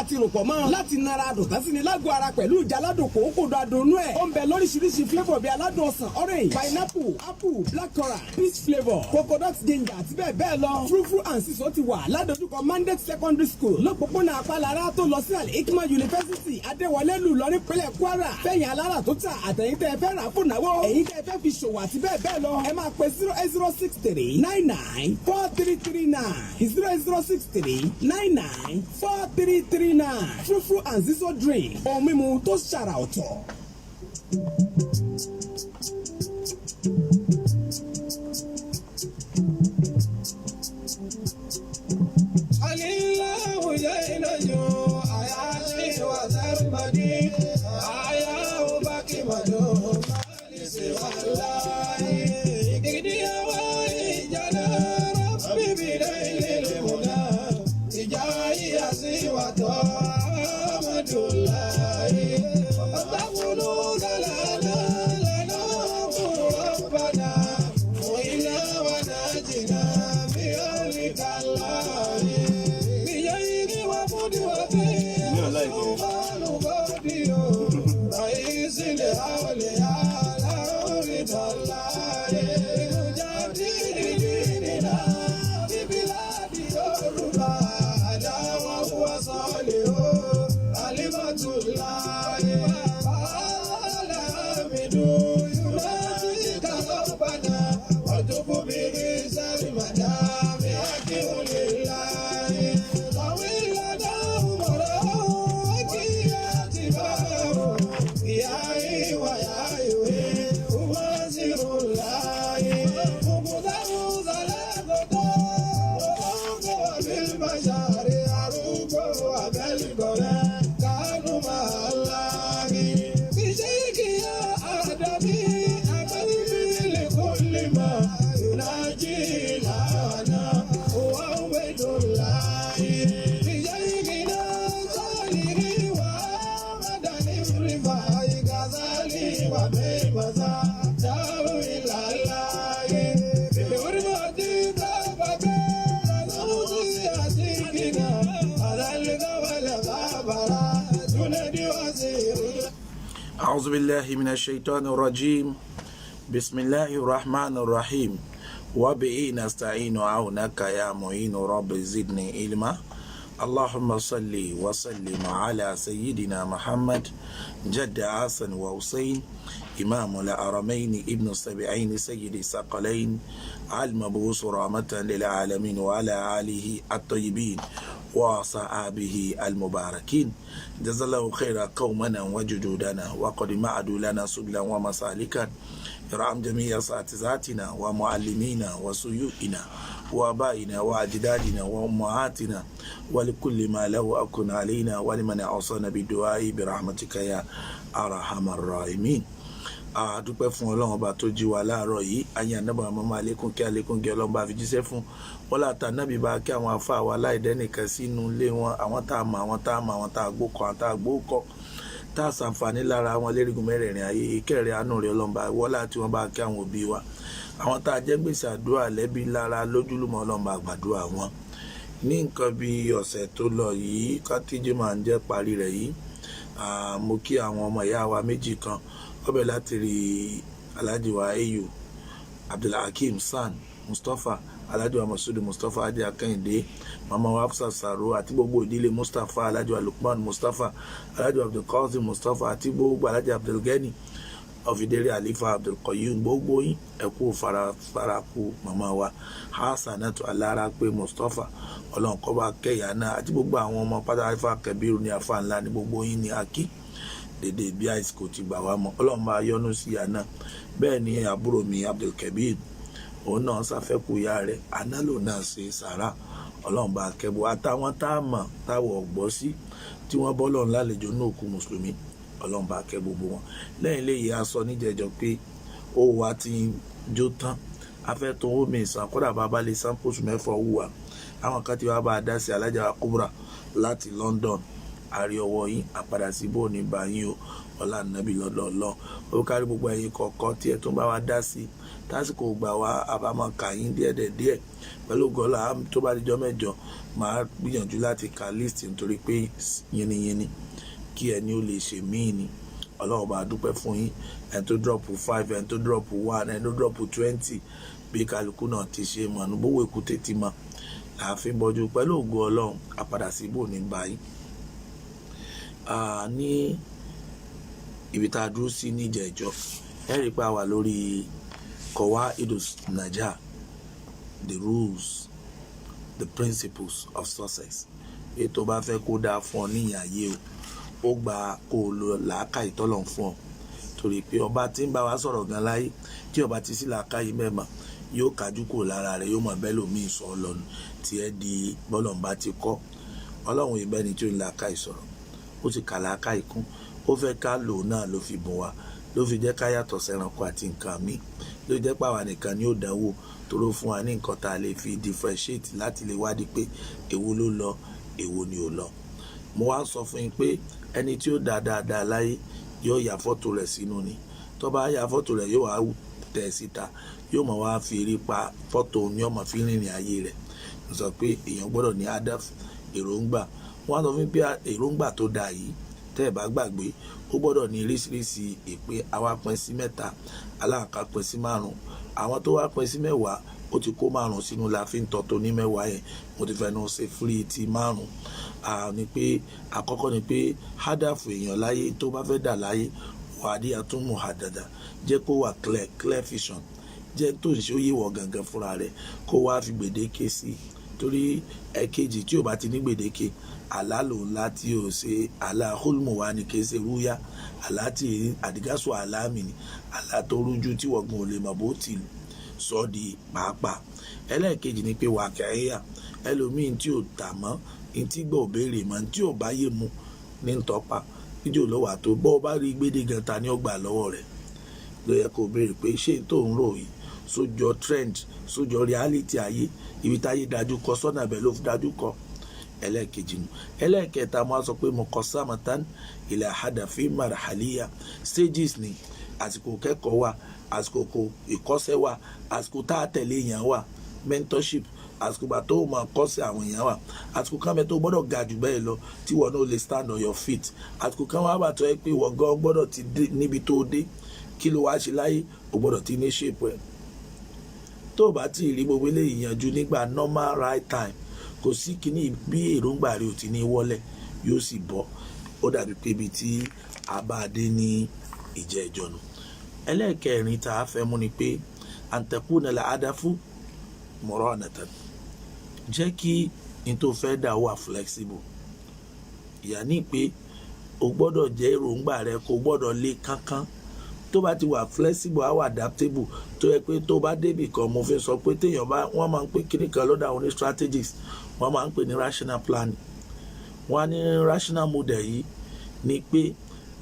àti ròpọ̀ mọ́ láti nara àdùntàn sí ni lágọ̀ọ́ ara pẹ̀lú ìjà aládùn kòókòdó adùnnú ẹ̀. Ó ń bẹ lóríṣiríṣi flavour bíi aládùn ọsàn, orange, pineapple, apple, black currant, peach flavour, coconut ginger àti bẹ́ẹ̀ bẹ́ẹ̀ lọ. Frufru and Siso ti wà ládojúkọ Mandate Secondary School lọ́pọ̀pọ̀nà Àpálára tó lọ sí Al-Hikmah University Adéwọlé lù lọ nípínlẹ̀ Kwara. Fẹ̀yìn alára tó tà àtẹ̀yìn tẹ́ fẹ́ rà fún náwó. Ẹ̀yin tẹ́ fẹ́ fi ṣòwò àti bẹ́ẹ̀ bẹ́ẹ̀ lọ. Ẹ máa pe 08063994339 08063994339 Frufru and Siso drink. Ohun mímu tó ṣàrà ọ̀tọ̀. أعوذ بالله من الشيطان الرجيم بسم الله الرحمن الرحيم وبه نستعين عونك يا معين رب زدني علما اللهم صل وسلم على سيدنا محمد جد حسن وحسين إمام الحرمين ابن السبعين سيد الثقلين المبعوث رحمة للعالمين وعلى آله الطيبين وصحابه المباركين جزا الله خيرا قومنا وجدودنا وقد معدوا لنا سبلا ومسالكا ارحم جميع اساتذتنا ومعلمينا وسيوئنا وابائنا واجدادنا وامهاتنا ولكل ما له اكن علينا ولمن اوصانا بالدعاء برحمتك يا ارحم الراحمين. A dúpẹ́ fún Ọlọ́run ọba tó jí wa láàárọ̀ yìí ayé ànábà mọ́mọ́ alékún kí alékún gẹ Ọlọ́run bá fi jíṣẹ́ fún wọn láta nábì bá kí àwọn afá wa láìdẹ́nìkan sínú ilé wọn àwọn tá a mọ̀ àwọn tá a mọ̀ àwọn tá a gbó kọ àwọn tá a gbó kọ tá a ṣàǹfààní lára wọn lérigun mẹ́rẹ̀ẹ̀rin ayé ìkẹrẹ̀ àánú rẹ̀ Ọlọ́run bá wọ́lá tí wọ́n bá kí àwọn òbí wa àwọn tá a jẹ́ gbèsè àdúrà lẹ́bí lára lójúlùmọ̀ Ọlọ́run bá gbàdúrà wọn. Ní nǹkan bí ọ̀sẹ̀ tó lọ yìí kátìjì máa ń jẹ́ parí rẹ̀ yìí mo kí àwọn ọmọ ìyá wa méjì kan ọbẹ̀ láti rí Alhaji wa Ayu Abdulhakeem San Mustapha Alhaji wa Masudu Mustapha Adi Akẹ́yìndé mama wa Hafsa Saro àti gbogbo ìdílé Mustapha Alhaji wa Lukman Mustapha Alhaji wa Abdulqasim Mustapha àti gbogbo Alhaji Abdulgani ọ̀fìdérí Alifa Abdulqayyum gbogbo yín ẹ̀kú faraku mama wa Hasanatu Alára pé Mustapha Ọlọ́run kó bá kẹ́yà náà àti gbogbo àwọn ọmọ pátá Alifa Kẹbíru ní afa ńlá ní gbogbo yín ní akí dédé bí àìsíkò ti gbà wá mọ́ Ọlọ́run bá yọ́nú sí ya náà. Bẹ́ẹ̀ ni àbúrò mi Abdulkabir òun náà ṣàfẹ́kù ya rẹ̀ àná ló náà ṣe sàrà Ọlọ́run bá kẹ́bù àtàwọn tá a mọ̀ táwọ̀ ọ̀gbọ́ sí tí wọ́n bọ́ lọ́run lálejò náà kú mùsùlùmí Ọlọ́run bá kẹ́ gbogbo wọn. Lẹ́yìn léyìí a sọ níjẹjọ pé ó wá ti jó tán afẹ́ tó ó mi ìsàn kódà bàbá lè samples mẹ́fà wù wá àwọn kan tí wàá bá a dá sí Alájà Kubra láti London àrí ọwọ́ yín àpadà sí bò ní báyìí o ọlá nàbí lọ́lọ́ọ̀lọ́ ó kárí gbogbo ẹ̀yin kọ̀ọ̀kan tí ẹ tún bá wa dá sí tásìkò gbà wá àbámọ̀ kà yín díẹ̀ pẹ̀lú gọ́lá tó bá dijọ́ mẹ́jọ máa gbìyànjú láti ka list nítorí pé yínníyínní kí ẹni ó lè ṣe míì ni ọlọ́run bá dúpẹ́ fún yín ẹni tó drop 5 ẹni tó drop 1 ẹni tó drop 20 bí kálukú náà ti ṣe mọ̀ ní bówó èkúté ti mọ̀ ààfin bọ́jú pẹ̀lú ògo ọlọ́run àpadà sí ibò ní báyìí ní ibi tá a dúró sí níjẹ̀ẹ́jọ́ ẹ rí i pé a wà lórí Qawaidus Najah, the rules, the principles of success. Ètò bá fẹ́ kó dáa fún ọ níyàn ayé o ó gba kó o lo làákàyè tọ́lọ̀ fún ọ torí pé ọba tí ń bá wa sọ̀rọ̀ gan láyé tí ọba ti sí làákàyè mẹ́mà yóò kájú kúrò lára rẹ̀ yóò mọ̀ bẹ́ẹ̀ lòmíì sọ ọ lọ́nu tí ẹ di bọ́lọ̀ ń bá ti kọ́ ọlọ́run ìbẹ́ni tí ó ń làákàyè sọ̀rọ̀ ó ti kà làákàyè kún ó fẹ́ ká lò náà ló fi bùn wa ló fi jẹ́ ká yàtọ̀ sẹ́ranko àti nǹkan míì ló jẹ́ pàwa nìkan ni ó dánwò toró fún wa ní nǹkan tá a lè fi differentiate láti lè wádìí pé èwo ló lọ èwo ni ò lọ. Mo wá ń sọ fún yín pé ẹni tí ó dáadáa láyé yóò ya fọ́tò rẹ̀ sínú ni tó bá ya fọ́tò rẹ̀ yóò wá tẹ̀ síta yóò mọ̀ wá fi rí pa fọ́tò ní ọmọ fi rìnrìn ayé rẹ̀ mo sọ pé èèyàn gbọ́dọ̀ ní adaf èròǹgbà wọ́n á sọ fún pé èròǹgbà tó dáa yìí tẹ́ ẹ̀ bá gbàgbé ó gbọ́dọ̀ ní oríṣiríṣi ìpè àwa pín sí 3 aláàká pín sí 5 àwọn tó wá pín sí 10 ó ti kó 5 sínú la fi ń tọ́ tó ní 10 yẹn mo ti fẹnu ṣe free ti 5 ni pé àkọ́kọ́ ni pé hádàfù èèyàn láyé tó bá fẹ́ dà láyé wàdí àtúmù àdàdà jẹ́ kó wà clear vision jẹ́ tó ń ṣe ó yíwọ̀ gangan fúnra rẹ̀ kó wá fi gbèdéke sí torí ẹ̀kejì tí ò bá ti ní gbèdéke àlá lòun láti ò ṣe àlá hulmu wa ni kì í ṣe rúyà àlá tí àdìgásù àlá mi ni àlá tó rújú tí wọ̀gùn ò lè mọ̀ bó ti sọ di pàápàá ẹlẹ́ẹ̀kejì ni pé wà kẹ́yà ẹlòmíín tí ò tà mọ́ ní tí gbọ́ ò béèrè mọ́ tí ò bá yé mu ní tọ́pa níjó lọ́wọ́ àtó bọ́ ọ bá rí gbédè gan ta ni ó gbà lọ́wọ́ rẹ̀ ló yẹ kó béèrè pé ṣé tó ń rò yìí sójọ trend sójọ reality ayé ibi táyé dájú kọ sọ́nà bẹ́ẹ̀ ló fi dájú kọ ẹlẹ́ẹ̀kejì nù ẹlẹ́ẹ̀kẹta mo sọ pé mo kọ sámọ̀tán ilẹ̀ àhàdàfín marhaliya stages ni àsìkò kẹ́kọ̀ọ́ wà àsìkò ìkọ́sẹ́ wà àsìkò tá a tẹ̀lé èèyàn wà mentorship àsìkò gbà tó máa kọ́ sí àwọn èèyàn wà àsìkò kan bẹ tó gbọ́dọ̀ ga jù bẹ́ẹ̀ lọ tí wọ́n náà lè stand on your feet àsìkò kan wà bàtọ́ ẹ pé wọ́n gan gbọ́dọ̀ ti dé níbi tó dé kí ló wá ṣe láyé o gbọ́dọ̀ ti ní shape ẹ̀ tó bá ti rí gbogbo eléyìí yanjú nígbà normal right time kò sí kíní bí èròǹgbà rẹ ò ti ní wọlé yóò sì bọ́ ó dàbí pé ibi tí a bá dé ní ìjẹ́ ìjọnu ẹlẹ́ẹ̀kẹrin tá a fẹ́ mú ni pé àǹtẹ̀kùnà là á dá fún mọ̀rọ̀ ọ̀nàtàn jẹ́ kí n tó fẹ́ dà wà flexible ìyá ní pé o gbọ́dọ̀ jẹ́ èròǹgbà rẹ kò gbọ́dọ̀ lé kánkán tó bá ti wà flexible á wà adaptable tó yẹ pé tó bá débì kan mo fi sọ pé téèyàn bá wọ́n máa ń pè kíní kan lọ́dọ̀ àwọn ní strategies wọ́n máa ń pè ní rational planning wọ́n á ní rational model yìí ni pé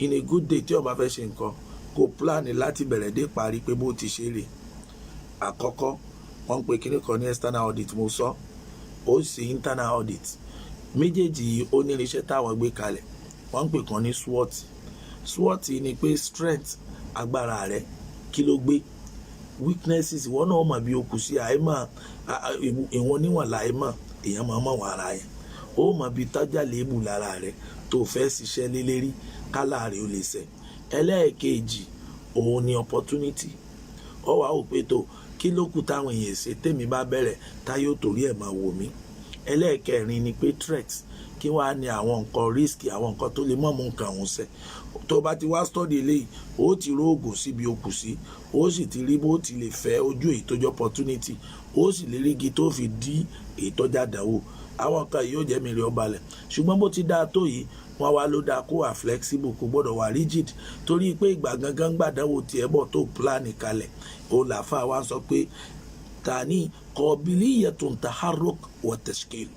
in a good day tí o bá fẹ́ ṣe nǹkan kó plan láti bẹ̀rẹ̀ dé parí pé bó ti ṣe rè àkọ́kọ́ wọ́n ń pè kíní kan ní external audit mo sọ ó sì internal audit méjèèjì yìí ó ní irinṣẹ́ táwọn gbé kalẹ̀ wọ́n ń pè kan ní SWOT SWOT ni pé strength agbára rẹ kí ló gbé weaknesses ìwọ náà mọ̀ bí o kù sí àìmọ̀ ìwọ̀n níwọ̀n láìmọ̀ èèyàn máa mọ̀ wọ́n ara yẹn ó mọ̀ bí tájà léèbù lára rẹ tó fẹ́ ṣiṣẹ́ lé lérí kálá rẹ ó lè ṣẹ ẹlẹ́ẹ̀kejì òun ni opportunity ọ wà ó pé tó kí ló kù táwọn èèyàn ṣe tèmi bá bẹ̀rẹ̀ táyé ó torí ẹ̀ máa wò mí ẹlẹ́ẹ̀kẹrin ni pé threat kí wọ́n á ní àwọn nǹkan risk àwọn nǹkan tó lè mọ̀ mú nǹkan òun ṣẹ tó bá ti wá study eléyìí ó ti rógùn síbi ó kù sí ó sì ti rí bó ti lè fẹ́ ojú èyí tó jẹ́ opportunity ó sì lè rígi tó fi dí èyí tó jádàwó àwọn nǹkan yìí yóò jẹ́ mi rí ọba lẹ̀ ṣùgbọ́n bó ti dáa tó yìí wọ́n wá ló dáa kó wà flexible kó gbọ́dọ̀ wà rigid torí pé ìgbà gangan gbàdánwò tiẹ̀ bọ̀ tó plan kalẹ̀ òun làáfà wá sọ pé tani qabiliyatun taharruk wa tashkil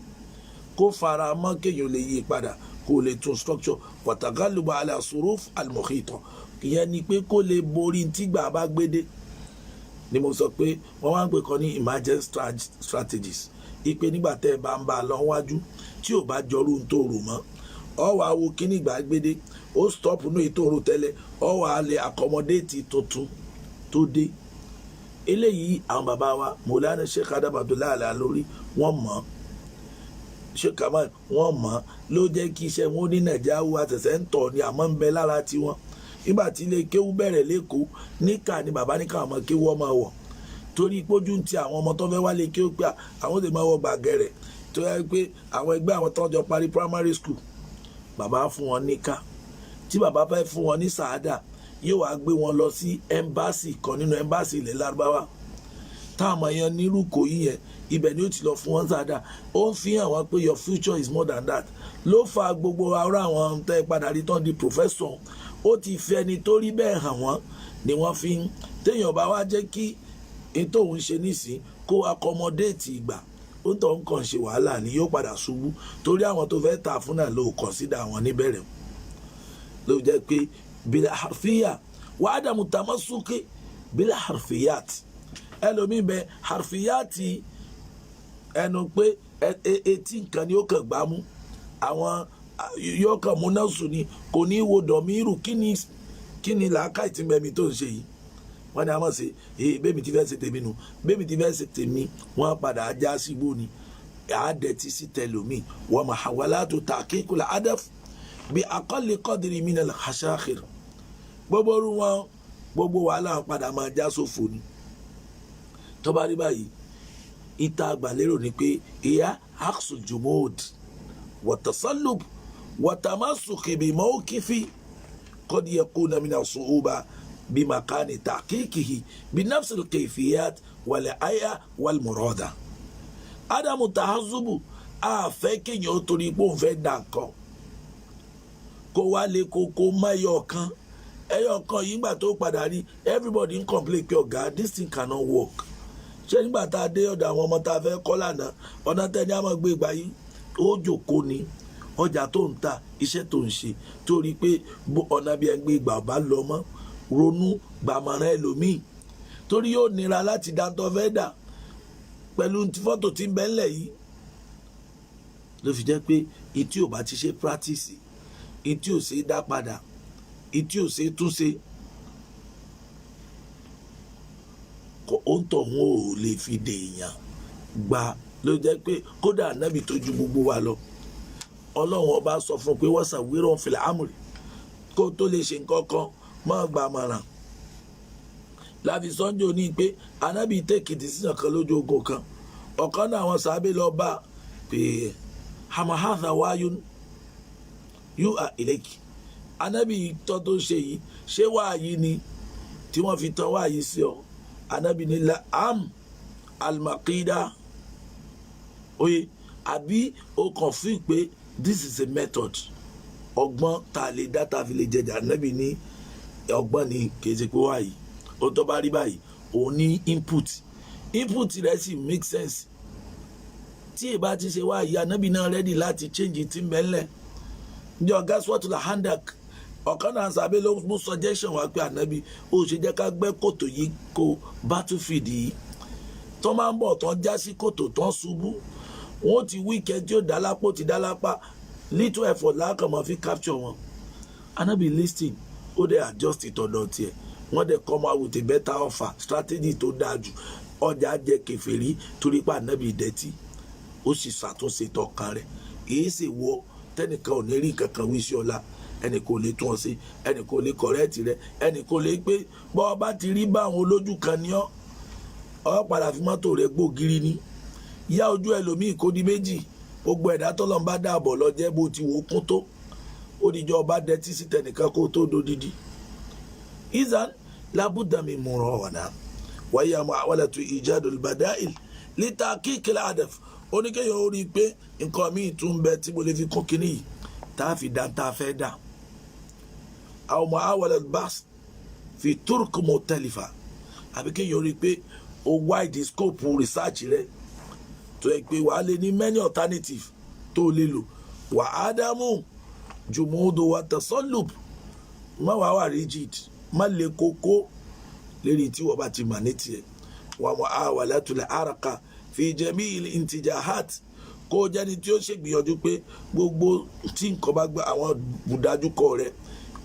kó fara mọ́ kéèyàn lè yí padà kó lè tún structure wataghalubu ala suruf al-mukhita ìyẹn ni pé kó lè borí tígbà bá gbédé ni mo sọ pé wọ́n wá ń pè kọ́ ní emergent strategies ipe nígbà tẹ́ ẹ bá ń bá a lọ wájú tí ò bá jọrú tó rò mọ́ ọ wà wo kíní ìgbàgbédé ó stop nú ètò òru tẹ́lẹ̀ ọ wà lè accommodate tuntun tó dé. Eléyìí àwọn bàbá wa Mọ̀lánà Sheikh Adam Abdullahi Al-Alori wọ́n mọ̀ Sheikh Kamal wọ́n mọ̀ ló jẹ́ kí iṣẹ́ wọn ní Nàìjíríà wà tẹ̀sẹ̀ ń tọ̀ ni àmọ́ ń bẹ lára tiwọn. Nígbà tí ilé kéwú bẹ̀rẹ̀ lẹ́kọ̀ọ́ níkà ni bàbá níkà ọmọ kéwú ọmọ wọ̀ torí pójú ń ti àwọn ọmọ tó fẹ́ wálé kéwú pé àwọn lè máa wọ gbàgẹ̀rẹ̀ tó yẹ pé àwọn ẹgbẹ́ àwọn tó ń jọ parí primary school bàbá fún wọn níkà tí bàbá fẹ́ fún wọn ní sàádà yóò wá gbé wọn lọ sí ẹ́mbásì kan nínú ẹ́mbásì ilẹ̀ Lárúbáwá táwọn èèyàn nírú kò yí yẹn ibẹ̀ ni ó ti lọ fún wọn sàádà ó ń fi hàn wọ́n pé your future is more than that ló fa gbogbo ara àwọn tẹ́ padà rí tán di professor ó ti fi ẹni tó rí bẹ́ẹ̀ hàn wọ́n ni wọ́n fi ń téèyàn bá wá jẹ́ kí ètò òun ṣe nísìn kó accommodate ìgbà ó ń tọ́ ń kàn ṣe wàhálà ni yóò padà ṣubú torí àwọn tó fẹ́ tà fún náà ló consider àwọn níbẹ̀rẹ̀ ló jẹ́ pé bila harfiya wa adamu tamasuki bila harfiyat ẹlòmíì bẹ harfiyati ẹnu pé etí nǹkan ni ó kàn gbá mú àwọn yóò kàn múná sùn ni kò ní wo dọ̀míìrù kí ni làákàyè tí mẹ́mi tó ń ṣe yìí wọ́n ní a mọ̀ sí bẹ́ẹ̀mi ti fẹ́ ṣe tèmi nù bẹ́ẹ̀mi ti fẹ́ ṣe tèmi wọ́n padà ajá sígbó ni àádẹ́tí sí tẹlomi wọ́n mọ̀ hawalatu tahqiqul hadaf bí aqalli qadri minal hashakhir gbogbo orú wọn gbogbo wàhálà padà máa já sófo ni tó bá rí báyìí ìta àgbàlérò ni pé ìyá aksul jumud watasallub watamassuki bi mawqifi qad yakuna min as-su'uba بمكان تحقيقه بنفس الكيفيات والآية والمرادة عدم التحزب àfẹ́kẹ́ yẹn ó torí pé òun fẹ́ dà nǹkan kó wá lè kókó mọ́ ẹyọkan yìí gbà tó padà rí everybody ń complain pé ọ̀gá this thing cannot work ṣé nígbà tá a dé ọ̀dọ̀ àwọn ọmọ tá a fẹ́ kọ́ lánàá ọ̀nà tẹ́ni á máa gbé ìgbà yìí ó jòkó ni ọjà tó ń ta iṣẹ́ tó ń ṣe torí pé ọ̀nà bí ẹ̀ ń gbé ìgbà ọ̀bá lọ mọ́ ronú gbàmọ̀ràn ẹlòmíì torí yóò nira láti dáńtọ́ fẹ́ dà pẹ̀lú fọ́tò tí ń bẹ ńlẹ̀ yìí ló fi jẹ́ pé ìtí ò bá ti ṣe practice ìtí ò ṣe dá padà ìtí ò ṣe túnṣe ó ń tọ̀hún ò lè fi dèèyàn gbà ló jẹ́ pé kódà ànábì tó ju gbogbo wa lọ ọlọ́run ọba sọ fún un pé wọ́n ṣàwérò fil amri kó tó lè ṣe nǹkan kan máa gba àmàràn láfi sọ́njọ́ ní pé anábì tẹ́kìtì sísàn kan lójú ogun kan ọ̀kan náà àwọn sàábé lọ bá pé hamahatha wáyún yóò àìlẹ́kì anábì tọ́ tó ṣe yìí ṣé wáyí ni tí wọ́n fi tán wáyí sí ọ anábì ní la am almakida oye àbí o kàn fún pé this is a method ọgbọ́n tá a lè dá tá a fi lè jẹjà anábì ní ọgbọ́n ni kèsì pé wáyé ó tó bá rí báyìí òun ní input rẹ̀ sì make sense tí ìbá ti ṣe wáyé anábì náà ready láti change tí ń bẹ́ńlẹ̀ ní ọ̀gá swatula handak ọ̀kan náà sábẹ́ ló mú suggestion wá pé anábì ó ṣe jẹ́ ká gbẹ́ kòtò yìí kó battlefield yìí tó máa ń bọ̀ tó ń já sí kòtò tó ń ṣubú wọ́n ti wíkẹ́ tí ó dá lápò ti dá lápá little effort lákàmọ́ fi capture wọn anábì listing ó dẹ̀ adjust ìtọ̀dọ̀ tiẹ̀ wọ́n dẹ̀ come out with a better offer strategy tó dáa jù ọjà jẹ́ kèfèrí torí pé ànábì dẹ̀tí ó sì ṣàtúnṣe tọkàn rẹ̀ èyí sì wọ tẹnìkan ò ní rí kankan wí sí ọ̀la ẹnì kò lè tún ọ sí ẹnì kò lè correct rẹ ẹnì kò lè pé bọ́ ọ bá ti rí báwọn olójú kan ní ọ padà fi mọ́tò rẹ gbógiri ní yá ojú ẹlòmíì kó di méjì gbogbo ẹ̀dá tọ́lọ́n bá dáàbọ̀ lọ jẹ́ bó ti wò ó kún tó ó dìjọ ọba dẹtí sí tẹnìkan kó tó dodidi izan labudami múran ọ̀nà wáyé àmọ́ àwọlẹ̀tù ijadul badail lítà kíkìlá adaf oníkéyàn ó rí i pé nǹkan míì tún bẹ tí mo lè fi kún kínní yìí tá a fi dá tá a fẹ́ dá àwọn ọmọ àwọlẹ̀ bas fi turk mọ̀tẹ́lifà àbí kéyàn ó rí i pé ó wide scope research rẹ tó yẹ pé wàá lè ní many alternative tó lè lò wà á dámú jùmọ̀ọ́dọ̀ wa tasallub má wàá wà rigid má lè kókó lérí tí wọ́n bá ti mà ní tiẹ̀ wà mọ́ àwàlátulẹ̀ àràkà fi jami'il intijahat kó o jẹ́ni tí ó ṣègbìyànjú pé gbogbo tí nǹkan bá gbà àwọn bùdájúkọ rẹ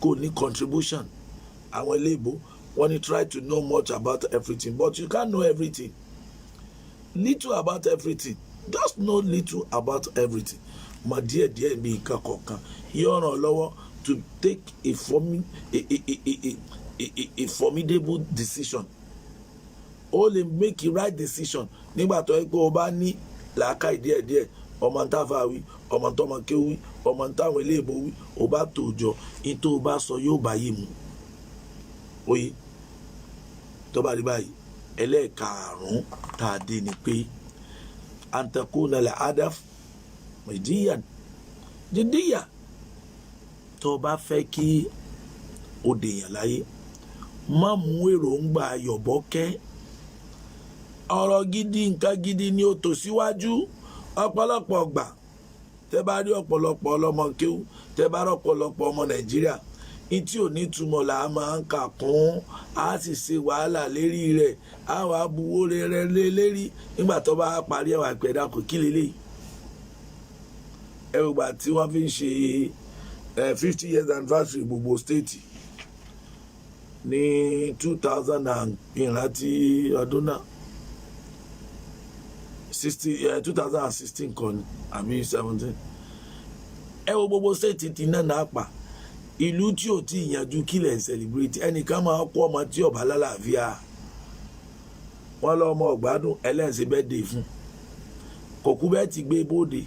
kò ní contribution. Àwọn iléèbó wọ́n ní try to know much about everything but you can't know everything. Little about everything, just know little about everything. Mọ̀ díẹ̀díẹ̀ bí nǹkan kọ̀ọ̀kan yóò ràn ọ́ lọ́wọ́ to take a formidable decision. O lè make a right decision nígbà tó yẹ pé o bá ní làákàyè díẹ̀díẹ̀, ọmọ tá a fà wí, ọmọ tó ọmọ kéwú wí, ọmọ táwọn iléèbó wí, o bá tó jọ ní tó o bá sọ yóò bá yé mu. Oye tó bá rí báyìí ẹlẹ́ẹ̀karùn-ún tá a dé ni pé antakuna al-hadaf jiddiyan tó bá fẹ́ kí o dèèyàn láyé má mú èròǹgbà yọ̀bọ́kẹ́. Ọ̀rọ̀ gidi nǹkan gidi ni ó tò síwájú. Ọ̀pọ̀lọpọ̀ gbà tẹ́ bá rí ọ̀pọ̀lọpọ̀ ọlọ́mọ kéwú, tẹ́ bá rí ọ̀pọ̀lọpọ̀ ọmọ Nàìjíríà ní tí ò ní túmọ̀ là á máa ń kà kún, á sì ṣe wàhálà lérí rẹ̀, á wàá buwó rẹ̀ lérí nígbà tó bá parí ẹ̀wà ìpẹ̀dá kò kí lélẹ̀. Ẹ̀rù gbà tí wọ́n fi ń ṣe 50 years anniversary gbogbo state ní 2000 ìrántí ọdún náà 2016 kan àbí 17. Ẹ wo gbogbo state ti náà pa ìlú tí ò tí ìyànjú kílẹ̀ ń celebrate. Ẹnìkan máa kó ọmọ tí ọba lálàáfíà wọn lọ ọmọ ọgbádùn ẹlẹ́sìn bẹ́ẹ̀ dé fún kò kú bẹ́ẹ̀ ti gbé bóde.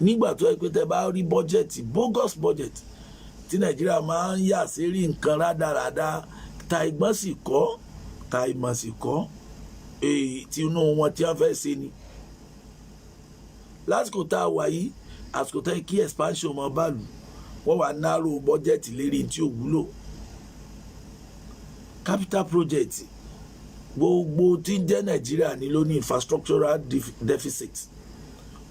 Nígbà tó yẹ pé tẹ bá rí bọ́jẹ̀tì bogus budget tí Nàìjíríà máa ń yà sí rí nǹkan rádaràda ta ìgbọ́n sì kọ́ ta ìmọ̀ sì kọ́ èyí tí inú wọn tí wọ́n fẹ́ ṣe ni. Lásìkò tá a wà yìí àsìkò tá a kí expansion mọ́ báàlù wọ́n wà náró bọ́jẹ̀tì lérí tí ò wúlò. Capital project gbogbo tí ń jẹ́ Nàìjíríà ní ló ní infrastructural deficit.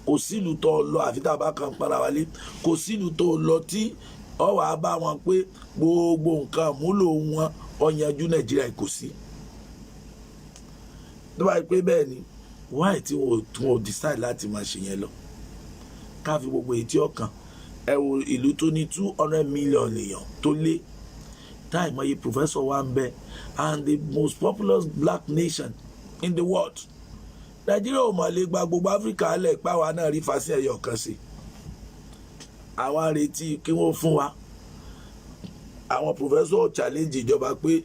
Kò sílùú tó lọ àfi tá a bá kan para wálé, kò sílùú tó lọ tí ọ wà bá wọn pé gbogbo nǹkan àmúlò wọn ọ̀yanjú Nàìjíríà kò sí. Tó bá yẹ pé bẹ́ẹ̀ ni why tí wọn ò decide láti máa ṣe yẹn lọ ká fi gbogbo ètí ọkàn. Ẹ wo ìlú tó ní 200 million èèyàn tó lé táì mọye professor wa ń bẹ and the most populous black nation in the world. Nàìjíríà ò mọ̀ lè gba gbogbo Áfíríkà lẹ̀ páwa náà rí fásí ẹ̀yọ̀ kan sí. Àwọn arètí kí wọ́n fún wa. Àwọn professor challenge ìjọba pé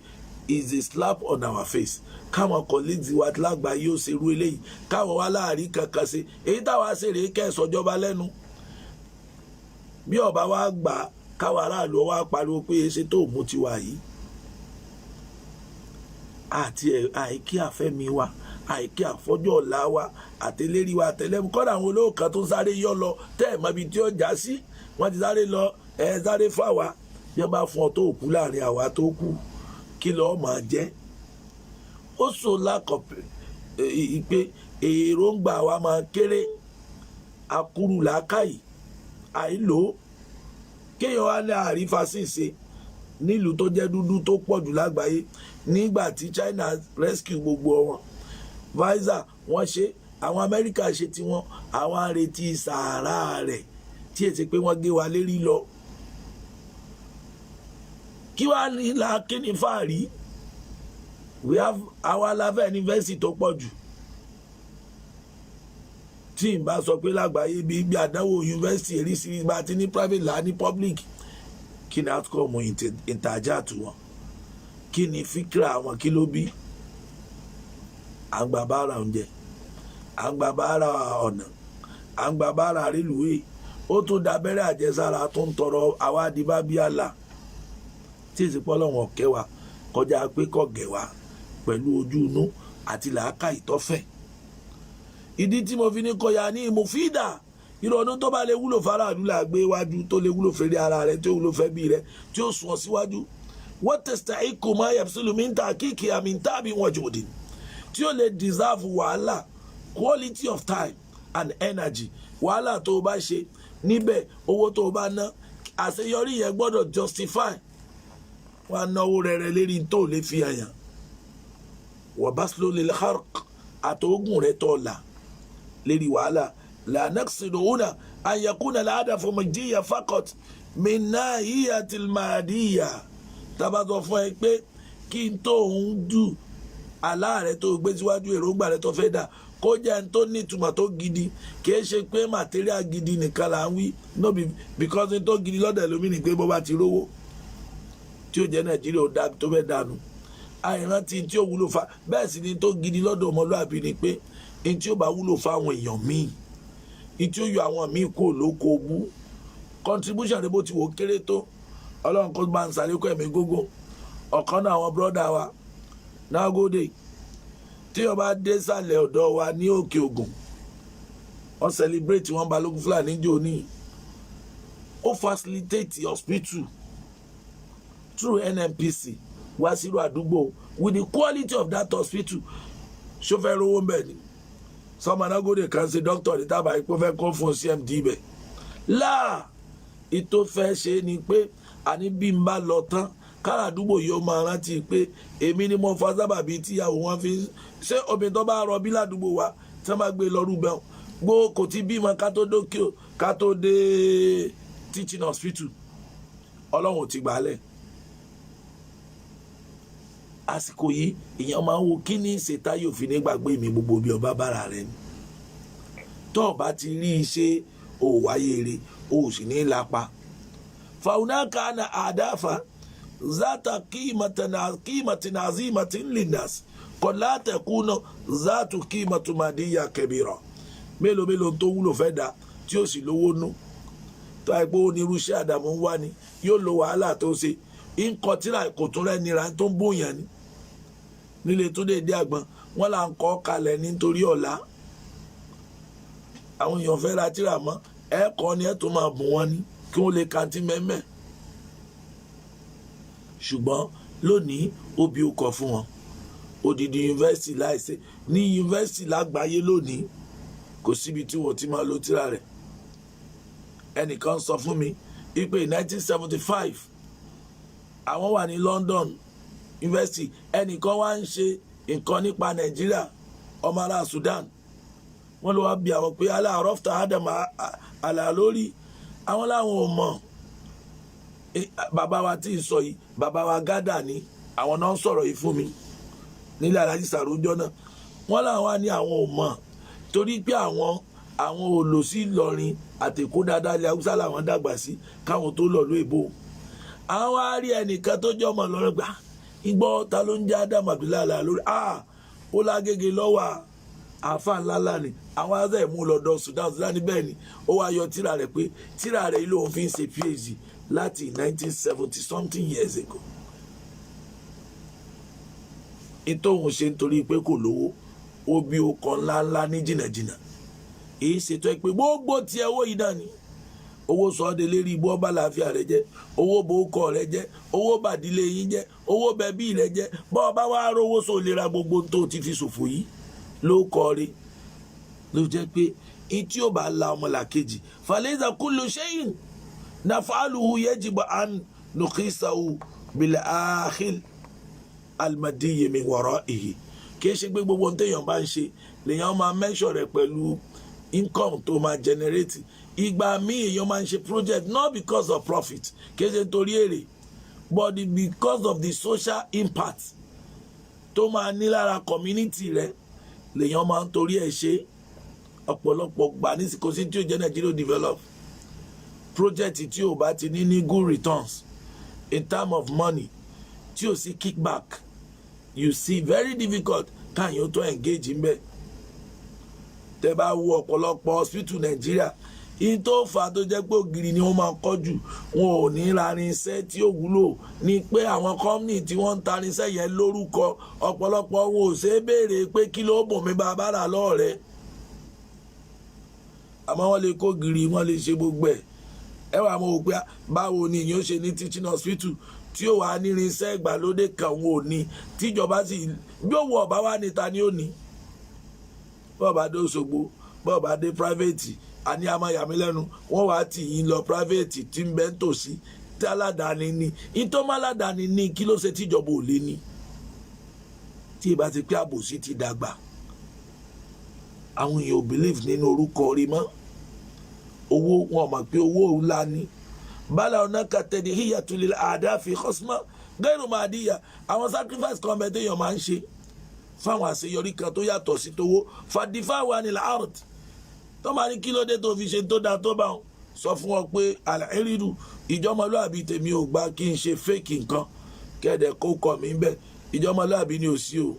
is a slap on our face. Káwọn colleagues wa lágbàáyé ó ṣerú eléyìí káwọn wá láàrin kankan sí. Èyí táwa ṣe rèé kẹ́sọ̀jọba lẹ́nu. Bí ọba wa gbà káwọn aráàlú wa pariwo pé ṣe tó mú tiwa yìí. Àti àìkí àfẹ́mi wa àìkí àfọ́jọ́ ọ̀la wa àtẹlérí wa àtẹlẹ́mú kọ́dà àwọn olóòkan tó sáré yọ lọ tẹ́ ẹ̀ mọ́bi tí ó já sí wọ́n ti sáré lọ sáré fáwa bí wọ́n bá fún ọ tó kú láàrin àwa tó kú kí lọ́ọ́ máa jẹ́. Ó so lákọ̀ pé èròǹgbà wa máa kéré akúrú làákàyè àìlò kéèyàn wá ní àrífà sí ṣe nílùú tó jẹ́ dúdú tó pọ̀ jù lágbàáyé nígbà tí China rescue gbogbo wọn. Pfizer wọ́n ṣe àwọn Amẹ́ríkà ṣe tiwọn àwọn arètí sàárà rẹ̀ tí èsì pé wọ́n gé wa lérí lọ. Kí wàá ní kíni fàárí we have àwọn aláfẹ́ yunifásitì tó pọ̀ jù tí n bá sọ pé lágbàáyé bí gbé àdánwò yunifásitì eríṣiríṣi bá ti ní private là ní public. Kí ni outcome ìtajà tù wọn kí ni fíkra àwọn kí ló bí. À ń gba bára oúnjẹ à ń gba bára ọ̀nà à ń gba bára rélùwé ó tún dábẹ́rẹ́ àjẹsára tó ń tọrọ àwádìíbá bí àlà tí ìsìnkú ọlọ́wọ̀n kẹwà kọjá pé kọ̀gẹ̀ wá pẹ̀lú ojú inú àti làákà ìtọ́fẹ̀. Ìdí tí mo fi ní kọyà ní ìmùfídà ìrọ̀nù tó bá lè wúlò faraàlú là gbé wájú tó lè wúlò fèrè ara rẹ tó wúlò fẹ́ bí rẹ tí ó sùn ọ síwájú. wọ́n tẹ̀sítà ikú máa yẹ sílùmí ń ta kíkì àmì ń tàbí wọn jòdì tí ó lè deserve wàhálà quality of time and energy wàhálà tó o bá ṣe níbẹ̀ owó tó o bá ná àṣeyọrí yẹn gbọ́dọ̀ justify wọn á náwó rẹ̀rẹ̀ lérí tó lè fi àyàn wọ́n bá slow lè hark àtòógùn rẹ̀ tó là lérí wàhálà la naqsidu huna an yakuna al-hadafu madiyya faqat min nahiyati al-madiyya tábàtọ̀ fún ẹ pé kí n tó ń dù aláàrẹ tó gbé síwájú èròǹgbà rẹ tó fẹ́ dà kó jẹ́ ẹni tó ní ìtumọ̀ tó gidi kìí ṣe pé material gidi nìkan là ń wí no be because ní tó gidi lọ́dẹ̀ lómi ni pé bó bá ti rówó tí ó jẹ́ nàìjíríà ó dá tó fẹ́ dànù àìrántí tí ó wúlò fa bẹ́ẹ̀ sì ni tó gidi lọ́dọ̀ ọmọlúwàbí ni pé ní tí ó bá wúlò fa àwọn èèyàn míì ní tí ó yọ àwọn míì kó lóko ogún contribution rẹ bó ti wò kéré tó ọlọ́run kó bá ń sàlékún ẹ̀mí gógó ọ̀kan náà àwọn brọ́dà wa Nagode tí ó bá dé sàlẹ̀ ọ̀dọ̀ wa ní Òkè Ògùn wọ́n celebrate wọn Balógun Fúlàní jò ní ó facilitate hospital through NNPC wá sírò àdúgbò with the quality of that hospital ṣófẹ́ rówó ń bẹ̀ ni sọmọ Nagode kan ṣe doctor ní tábà ipò fẹ́ kó fún CMD bẹ̀ láà ìtò fẹ́ ṣe ni pé àní bí n bá lọ tán kára àdúgbò yìí ó máa rántí pé èmi ni mo fa sábàbí tíyàwó wọn fi ṣé obìnrin tó bá rọbí ládùúgbò wa tí wọn bá gbé lọrú bẹ́ẹ̀ gbó kò tí bímọ ká tó dókè o ká tó dé teaching hospital ọlọ́run ò ti gbàálẹ̀ àsìkò yìí èèyàn máa ń wo kí ní ìṣètá yóò fi ní gbàgbé mi gbogbo bí ọba bára rẹ ni tó o bá ti rí iṣẹ́ òwáyé rẹ o ò sì ní lápá faunaka na àdáfà zata qimatin azimatin linnas qad la takunu zatu qimatu madiyya kabira mélòó tó wúlò fẹ́ dá tí ó sì lówó nú tó àìpé onírúṣẹ́ àdàmú ń wá ni yóò lo wàhálà tó ṣe nǹkan tíra kò tún rẹ́ nira tó ń bóyàn ni nílé tó dé àgbọn wọn là ń kọ́ kalẹ̀ nítorí ọ̀la àwọn èèyàn fẹ́ ra tíra mọ́ ẹ̀ẹ́kọ́ ni ẹ̀ tó máa bùn wọn ni kí wọ́n lè kàntí mẹ́mẹ́ ṣùgbọ́n lónìí ó bí ó kọ fún wọn odidi yunifásitì láìsí ní yunifásitì lágbàáyé lónìí kò síbi tí wọ́n ti máa lo tírà rẹ̀ ẹnìkan sọ fún mi wípé 1975 àwọn wà ní London University ẹnìkan wá ń ṣe nǹkan nípa Nàìjíríà ọmọ ará Sudan wọ́n ló wá bí àwọn pé aláàrọ́fta Adam àlà lórí àwọn làwọn ò mọ̀ bàbá wa tí ì sọ yìí bàbá wa gádà ni àwọn náà ń sọ̀rọ̀ yìí fún mi nílẹ̀ alájí sàrójọ́ náà wọ́n làwọn á ní àwọn ò mọ̀ torí pé àwọn ò lọ sí Ìlọrin àtẹ̀kọ́ dáadáa ilẹ̀ Haúsá làwọn dàgbà sí káwọn tó lọ ló èbó àwọn á rí ẹnìkan tó jẹ́ ọmọ Ìlọrin gbà igbó ta ló ń jẹ́ Adam Abdullahi lórí ó lágége lọ́wọ́ àáfàá ńláńlá ni àwọn azá ìmú lọ́dọ̀ Sudan bẹ́ẹ̀ ni ó wá yọ tírà rẹ̀ pé tírà rẹ̀ ilé òun fi ń ṣe PhD láti 1970 something years ago ìtòhùn ṣe nítorí pé kò lówó ó bí ọkọ̀ ńláńlá ní jìnnàjìnnà èyí ṣètò ẹ pé gbogbo tí owó yìí náà ni owó sọ ọ́ de lérí ibú ọba làáfíà rẹ jẹ́ owó bòókọ rẹ jẹ́ owó bàdílé yín jẹ́ owó bẹbí rẹ jẹ́ bọ́ ọba wa rówó sọ lè ra gbogbo tó ti fi ṣòfò yìí ló kọ́ rí ló jẹ́ pé ìtí ò bá la ọmọlàkejì faleza kullu shay'in nafaluhu yajibu an nukhisahu bil akhil almadiyyi min wara'ihi kì í ṣe pé gbogbo ohun téèyàn bá ń ṣe lèèyàn máa mẹ́ṣọ̀ rẹ̀ pẹ̀lú income tó máa generate ìgbà míì èèyàn máa ń ṣe project not because of profit kì í ṣe torí èrè but because of the social impact tó máa ní lára community rẹ̀ lèèyàn máa ń torí ẹ̀ ṣe ọ̀pọ̀lọpọ̀ gbà ní kò sí tí ó jẹ́ Nàìjíríà develop project tí ò bá ti ní good returns in terms of money tí ò sí kickback you see very difficult káyọ̀ tó engage ń bẹ̀ tẹ́ bá wo ọ̀pọ̀lọpọ̀ hospital Nàìjíríà in tó fà tó jẹ́ pé ògiri ni wọ́n máa kọ́ jù wọn ò ní ra irinṣẹ́ tí ó wúlò ní pé àwọn company tí wọ́n ń ta irinṣẹ́ yẹn lórúkọ ọ̀pọ̀lọpọ̀ wọn ò ṣe é béèrè pé kí ló bùn mí bá bára lọ́ọ̀rẹ́ àmọ́ wọ́n lè kó giri wọ́n lè ṣe gbogbo ẹ̀ ẹ wà mọ̀ pé báwo ni ìyẹn ó ṣe ní teaching hospital tí ó wà ní irinṣẹ́ ìgbàlódé kan wọn ò ní tíjọba sì bí òwò ọ̀bá wà níta ni ó ní bọ́ọ̀bá dé Òṣogbo bọ́ọ̀bá dé private àní amáyàmí lẹ́nu wọ́n wá tì yín lọ private tí ń bẹ́ ń tòsí tí aládàáni ní ìtọ́mọ́ aládàáni ní kí ló ṣe tíjọba ò lé ní tí ìbá ti pé àbòsí ti dàgbà àwọn èèyàn ò believe nínú orúkọ rí mọ́ owó wọn mọ̀ pé owó ńlá ni bala ọ̀nà kàtẹ́ni hiyatulil àdáfi khosma gẹ́rù màdíyà àwọn sacrifice kan bẹ́ẹ̀ téèyàn máa ń ṣe fáwọn àṣeyọrí kan tó yàtọ̀ sí tówó fàdífáwà ní l'art tó máa ní kí ló dé tó fi ṣe tó dáa tó bá wọn sọ fún wọn pé àlàírídù ìjọmọlúàbí tèmi ò gbà kí n ṣe fake nǹkan kẹ́ẹ̀dẹ̀ kó kọ̀ mí bẹ́ẹ̀ ìjọmọlúàbí ni ò sí o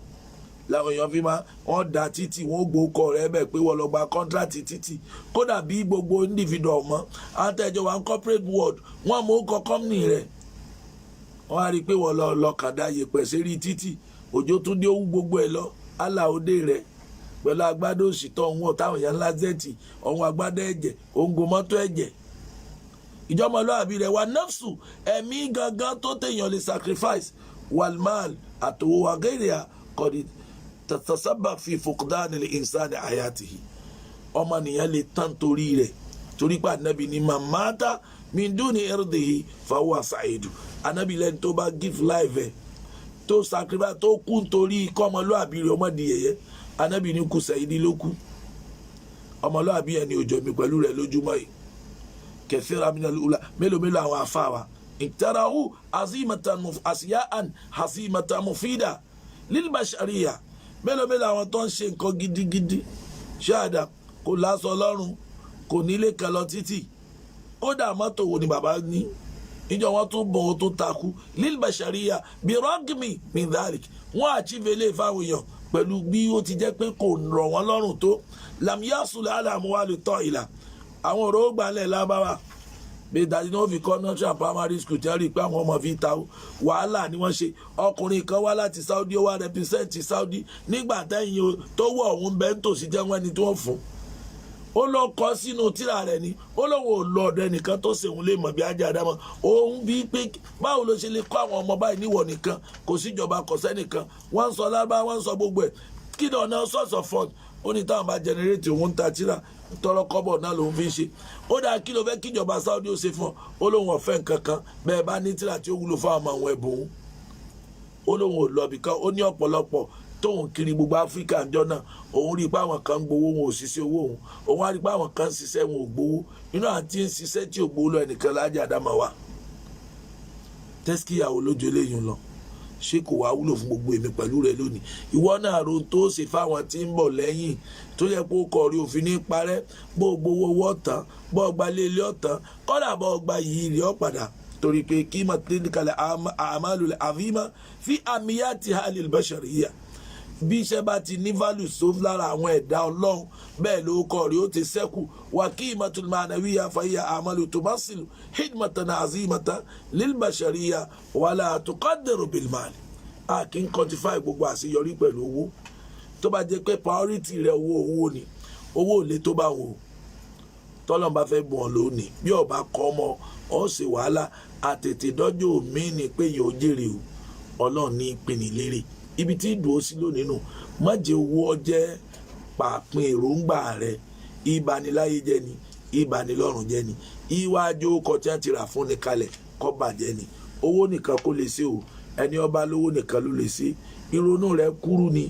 làwọn èèyàn fi máa wọ́n da títì wọ́n gbókọ̀ rẹ bẹ́ẹ̀ pé wọ́n lọ gba kọ́ńtrátì títì kódà bí gbogbo individual mọ́ àtẹ̀jọ́ wa ń corporate world wọ́n mú kọ́ company rẹ̀ wọ́n á rí i pé wọ́n lọ kàdá yẹpẹ̀ sérí títì òjò tún dé owó gbogbo ẹ̀ lọ aláòdè rẹ̀ pẹ̀lú agbádá òsìtọ́ òun ọ̀táwọn èèyàn ńlá zẹ́ẹ̀tì ọ̀hún agbádá ẹ̀jẹ̀ òǹgò mọ́tò ẹ̀jẹ̀ ìjọmọlúàbí rẹ̀ wà nafsu ẹ̀mí gangan tó téèyàn lè sacrifice walmal àtòwò wàgẹ́rìà kọ́ni tatasabba fi fuqdani al-insani hayatihi ọmọnìyàn lè tán torí rẹ̀ torí pé anabi ni mamata min duni irdihi fahuwa sa'idu anabi lẹ́ni tó bá give life ẹ̀ tó sacrifice tó kú nítorí kọ́mọlúàbí rẹ̀ ọmọdé yẹyẹ anabi ní kù sẹ́yìdì ló kú ọmọlúàbí ẹni òjò mi pẹ̀lú rẹ̀ lójúmọ́ yìí kẹfìrà minal ula mélòó àwọn afáwa ìtarahu asiyaan hasimatan mufida lil bashariya mélòó àwọn tó ń ṣe nǹkan gidigidi ṣáàdà kò láṣọ lọ́rùn kò nílé kan lọ títì kódà mọ́tò wo ni bàbá ní ìjọ wọn tún bọ̀ wọn tún takú lil bashariya bí rọ́gìmì min dhalik wọn àchíve fáwọn èèyàn pẹ̀lú bí ó ti jẹ́ pé kò rọ̀ wọ́n lọ́rùn tó lamyasul alamuwali tọ́ ìlà àwọn ọ̀rọ̀ gbalẹ̀ lábáwá bí ìdájí ni wọ́n fi kọ́ nursery primary school tí wọ́n rí i pé àwọn ọmọ fi ta wàhálà ni wọ́n ṣe ọkùnrin kan wá láti Saudi ó wá represent Saudi nígbà tẹ́yìn tó wọ̀ ọ̀hún bẹ́ẹ̀ tòsí jẹ́ wọ́n ẹni tó ń fún ó lọ kọ́ sínú tírà rẹ̀ ni ó lóun ò lọ ọ̀dọ̀ ẹnìkan tó ṣèwọ́n lè mọ̀ bí ajá àdámọ́ òun bíi pé báwo ló ṣe lè kọ́ àwọn ọmọ báyìí níwọ̀ nìkan kò síjọba kò sẹ́nìkan wọ́n ń sọ lábá wọ́n ń sọ gbogbo ẹ̀ kí ni ọ̀nà source of fund ó ní táwọn bá generate òun ta tírà tọrọ kọ́bọ̀ náà lòun fi ń ṣe ó dáa kí ló fẹ́ kíjọba Saudi ó ṣe fún ọ ó lóun ọ̀fẹ́ nǹkan kan bẹ́ẹ̀ bá ní tírà tí ó wúlò fún àwọn àwọn ẹ̀bùn ó lóun ò lọ bìkan ó ní ọ̀pọ̀lọpọ̀ tóun kiri gbogbo Áfíríkà ńjọ náà òun rí i pé àwọn kan ń gbowó wọn ò ṣiṣẹ́ owó òun á rí i pé àwọn kan ń ṣiṣẹ́ wọn ò gbowó inú àti ń ṣiṣẹ́ tí ò gbowó lọ ẹnìkan lájà àdámà wa tẹ́síkìyàwó lójú eléyìí lọ ṣé kò wá wúlò fún gbogbo èmi pẹ̀lú rẹ lónìí ìwọ náà ro tó ṣe fáwọn tí ń bọ̀ lẹ́yìn tó yẹ kó kọ rí òfin ní parẹ́ bó gbowó owó ọ̀tán bó gba lélẹ̀ ọ̀tán kọ́dà bó gba yìí rí ọ̀ padà torí pé kí mà tẹ́lẹ̀ kalẹ̀ àmàlù àfihàn fi àmìyàtì halil bashariyya bí iṣẹ́ bá ti ní value so lára àwọn ẹ̀dá ọlọ́run bẹ́ẹ̀ ló kọ́ rí ó ti sẹ́kù wà kí imatul ma'nawiyya fàyà àmàlù tumasilu hidmatan azimatan lil bashariyya wala tuqaddaru bil mal a kì í quantify gbogbo àṣeyọrí pẹ̀lú owó tó bá jẹ́ pé priority rẹ owó ni owó ò lè tó bá wò tọ́lọ́n bá fẹ́ bọ̀ ọ́ lónìí bí ọba kọ́ ọmọ ọ́ ṣe wàhálà àtètè dọ́jọ́ mi ni pé yóò jèrè o ọlọ́run ní ìpinnu lérè ibi tí ìdúró sí lónìí nù má jẹ́ owó ọjẹ́ pàápín èròǹgbà rẹ ìbaniláyé jẹ́ ni ìbanilọ́rùn jẹ́ ni ìwájú ọkọ̀ tí wọ́n ti rà fún ni kalẹ̀ kọ́ bàjẹ́ ni owó nìkan kó lè ṣe o ẹni ọba lówó nìkan ló lè ṣe ìrònú rẹ kúrú ni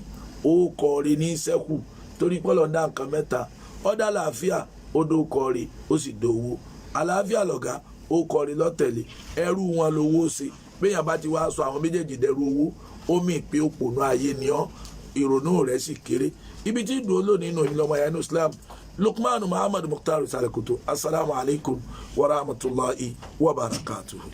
ó kọ rí ní sẹ́kù torí pọ́lọ̀ dá nǹkan mẹ́ta ọ̀dà àlàáfíà ó dó kọ rí ó sì dówó àlàáfíà lọ̀gá ó kọ rí lọ́tẹ̀lé ẹrú wọn lówó ṣe béèyàn bá ti wá sọ àwọn méjèèjì dẹrú owó ó mì pé òpònú ayé ni ọ́ ìrònú rẹ̀ sì kéré ibi tí ìdúró lónìí nù ìlọmọ yẹn Islam Lukman Muhammad Mukhtar Salakoto assalamu alaikum wa rahmatullahi wa barakatuhu.